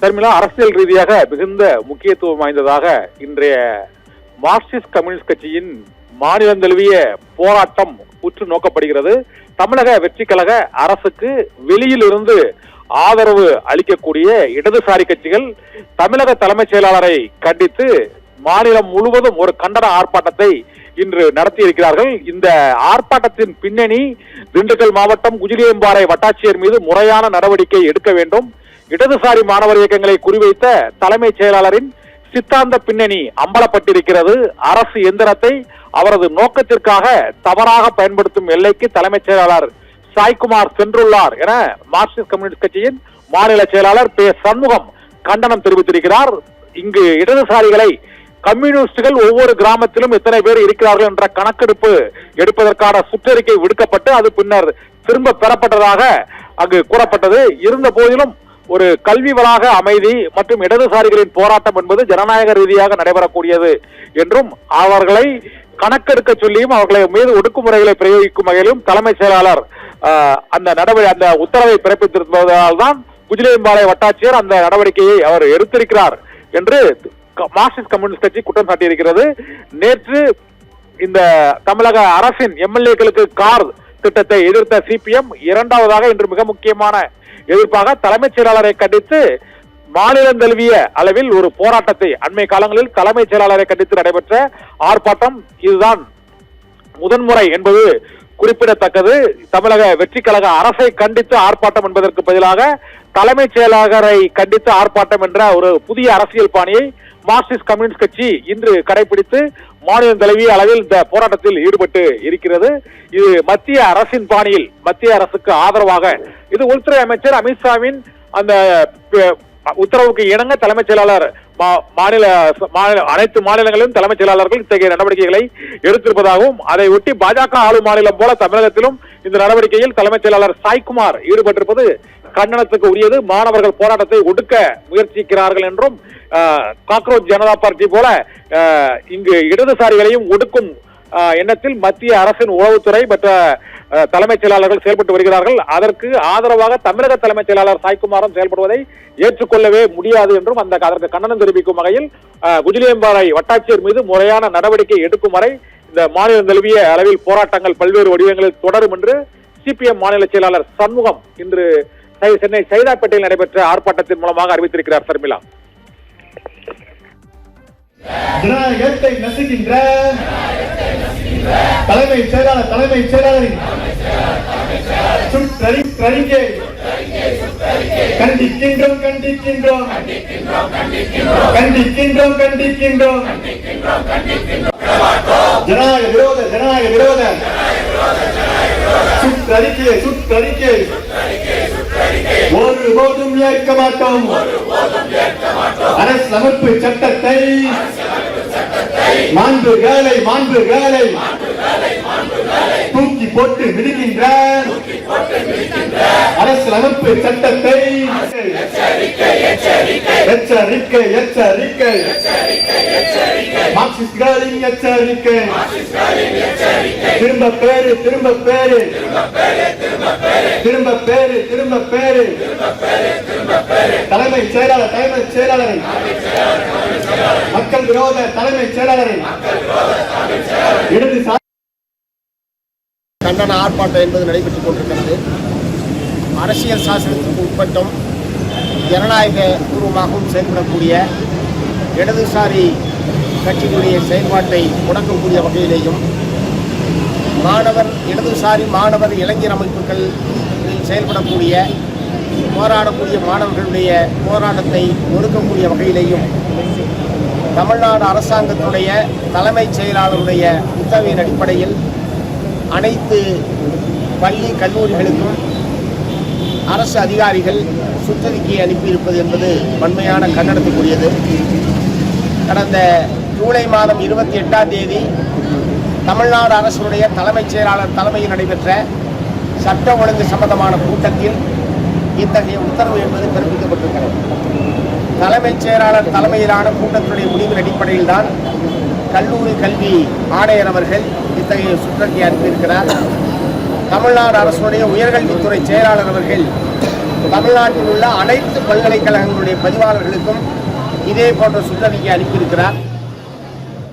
தர்மிலா அரசியல் ரீதியாக மிகுந்த முக்கியத்துவம் வாய்ந்ததாக இன்றைய மார்க்சிஸ்ட் கம்யூனிஸ்ட் கட்சியின் மாநிலம் தழுவிய போராட்டம் உற்று நோக்கப்படுகிறது. தமிழக வெற்றி கழக அரசுக்கு வெளியில் இருந்து ஆதரவு அளிக்கக்கூடிய இடதுசாரி கட்சிகள் தமிழக தலைமைச் செயலாளரை கண்டித்து மாநிலம் முழுவதும் ஒரு கண்டன ஆர்ப்பாட்டத்தை இன்று நடத்தி இருக்கிறார்கள். இந்த ஆர்ப்பாட்டத்தின் பின்னணி திண்டுக்கல் மாவட்டம் குஜிலியம்பாறை வட்டாட்சியர் மீது முறையான நடவடிக்கை எடுக்க வேண்டும், இடதுசாரி மாணவர் இயக்கங்களை குறிவைத்த தலைமைச் செயலாளரின் சித்தாந்த பின்னணி அம்பலப்பட்டிருக்கிறது. அரசு எந்திரத்தை அவரது நோக்கத்திற்காக தவறாக பயன்படுத்தும் எல்லைக்கு தலைமைச் செயலாளர் சாய்குமார் சென்றுள்ளார் என மார்க்சிஸ்ட் கம்யூனிஸ்ட் கட்சியின் மாநில செயலாளர் பே சண்முகம் கண்டனம் தெரிவித்திருக்கிறார். இங்கு இடதுசாரிகளை கம்யூனிஸ்டுகள் ஒவ்வொரு கிராமத்திலும் எத்தனை பேர் இருக்கிறார்கள் என்ற கணக்கெடுப்பு எடுப்பதற்கான சுற்றறிக்கை விடுக்கப்பட்டு அது பின்னர் திரும்ப பெறப்பட்டதாக அங்கு கூறப்பட்டது. இருந்த போதிலும் ஒரு கல்வி வளாக அமைதி மற்றும் இடதுசாரிகளின் போராட்டம் என்பது ஜனநாயக ரீதியாக நடைபெறக்கூடியது என்றும் அவர்களை கணக்கெடுக்க சொல்லியும் அவர்களை மீது ஒடுக்குமுறைகளை பிரயோகிக்கும் வகையிலும் தலைமைச் செயலாளர் அந்த உத்தரவை பிறப்பித்திருப்பதால் தான் குஜிலியம்பாறை வட்டாட்சியர் அந்த நடவடிக்கையை அவர் எடுத்திருக்கிறார் என்று மார்க்சிஸ்ட் கம்யூனிஸ்ட் கட்சி குற்றம் சாட்டியிருக்கிறது. நேற்று இந்த தமிழக அரசின் எம்எல்ஏக்களுக்கு கார் திட்டத்தை எதிர்த்த சிபிஎம் இரண்டாவதாக இன்று மிக முக்கியமான எதிர்ப்பாக தலைமைச் செயலாளரை கண்டித்து மாநிலம் தழுவிய அளவில் ஒரு போராட்டத்தை அண்மை காலங்களில் தலைமைச் செயலாளரை கண்டித்து நடைபெற்ற ஆர்ப்பாட்டம் இதுதான் முதன்முறை என்பது குறிப்பிடத்தக்கது. தமிழக வெற்றி கழக அரசை கண்டித்து ஆர்ப்பாட்டம் என்பதற்கு பதிலாக தலைமைச் செயலாளரை கண்டித்து ஆர்ப்பாட்டம் என்ற ஒரு புதிய அரசியல் பாணியை மார்க்சிஸ்ட் கம்யூனிஸ்ட் கட்சி இன்று கடைபிடித்து மாநிலம் தழுவிய அளவில் இந்த போராட்டத்தில் ஈடுபட்டு இருக்கிறது. இது மத்திய அரசின் பாணியில் மத்திய அரசுக்கு ஆதரவாக இது உள்துறை அமைச்சர் அமித்ஷாவின் அந்த உத்தரவுக்கு இணங்க தலைமைச் செயலாளர் அனைத்து மாநிலங்களிலும் தலைமைச் செயலாளர்கள் இத்தகைய நடவடிக்கைகளை எடுத்திருப்பதாகவும் அதை ஒட்டி பாஜக ஆளும் மாநிலம் போல தமிழகத்திலும் இந்த நடவடிக்கையில் தலைமைச் செயலாளர் சாய்குமார் ஈடுபட்டிருப்பது கண்டனத்துக்கு உரியது. மாணவர்கள் போராட்டத்தை ஒடுக்க முயற்சிக்கிறார்கள் என்றும் காக்ரோச் ஜனதா பார்ட்டி போல இங்கு இடதுசாரிகளையும் ஒடுக்கும் எண்ணத்தில் மத்திய அரசின் உளவுத்துறை மற்ற தலைமைச் செயலாளர்கள் செயல்பட்டு வருகிறார்கள். அதற்கு ஆதரவாக தமிழக தலைமைச் செயலாளர் சாய்குமாரும் செயல்படுவதை ஏற்றுக்கொள்ளவே முடியாது என்றும் அதற்கு கண்டனம் தெரிவிக்கும் வகையில் குஜிலியம்பாறை வட்டாட்சியர் மீது முறையான நடவடிக்கை எடுக்கும் வரை இந்த மாநிலம் தழுவிய அளவில் போராட்டங்கள் பல்வேறு வடிவங்களில் தொடரும் என்று சிபிஎம் மாநில செயலாளர் சண்முகம் இன்று சென்னை சைதாப்பேட்டையில் நடைபெற்ற ஆர்ப்பாட்டத்தின் மூலமாக அறிவித்திருக்கிறார். சர்மிளா, ஜனநாயகத்தை நசுக்கின்ற தலைமைச் செயலாளரின் சுற்றறிக்கை கண்டிக்கின்றோம் ஜனநாயக விரோத சுற்றறிக்கை ஒருபோதும் ஏற்க மாட்டோம். அரசமைப்பு சட்டத்தை மாண்புகளை தூக்கி போட்டு மிதிக்கின்ற அரசியலமைப்பு சட்டத்தை எச்சரிக்கை மார்க்சிஸ்டுகளின் எச்சரிக்கை. திரும்ப பேரு தலைமைச் செயலாளரை மக்கள் விரோத தலைமைச் செயலாளரை கண்டன ஆர்ப்பாட்டம் என்பது நடைபெற்றுக் கொண்டிருக்கிறது. அரசியல் சாசனத்திற்கு உட்பட்டும் ஜனநாயக பூர்வமாகவும் செயல்படக்கூடிய இடதுசாரி கட்சிகளுடைய செயல்பாட்டை முடக்கக்கூடிய வகையிலேயும் இடதுசாரி மாணவர் இளைஞர் அமைப்புகள் செயல்படக்கூடிய போராடக்கூடிய மாணவர்களுடைய போராட்டத்தை ஒடுக்கக்கூடிய வகையிலேயும் தமிழ்நாடு அரசாங்கத்துடைய தலைமைச் செயலாளருடைய உத்தரவின் அடிப்படையில் அனைத்து பள்ளி கல்லூரிகளுக்கும் அரசு அதிகாரிகள் சுற்றறிக்கையை அனுப்பியிருப்பது என்பது வன்மையான கண்டனத்துக்குரியது. கடந்த ஜூலை மாதம் 28ஆம் தேதி தமிழ்நாடு அரசுடைய தலைமைச் செயலாளர் தலைமையில் நடைபெற்ற சட்ட ஒழுங்கு சம்பந்தமான கூட்டத்தில் இத்தகைய உத்தரவு என்பது பிறப்பிக்கப்பட்டிருக்கிறது. தலைமைச் செயலாளர் தலைமையிலான கூட்டத்தினுடைய முடிவின் அடிப்படையில் தான் கல்லூரி கல்வி ஆணையர் அவர்கள் இத்தகைய சுற்றறிக்கை அனுப்பியிருக்கிறார். தமிழ்நாடு அரசுடைய உயர்கல்வித்துறை செயலாளர் அவர்கள் தமிழ்நாட்டில் உள்ள அனைத்து பல்கலைக்கழகங்களுடைய பதிவாளர்களுக்கும் இதே போன்ற சுற்றறிக்கை அனுப்பியிருக்கிறார்.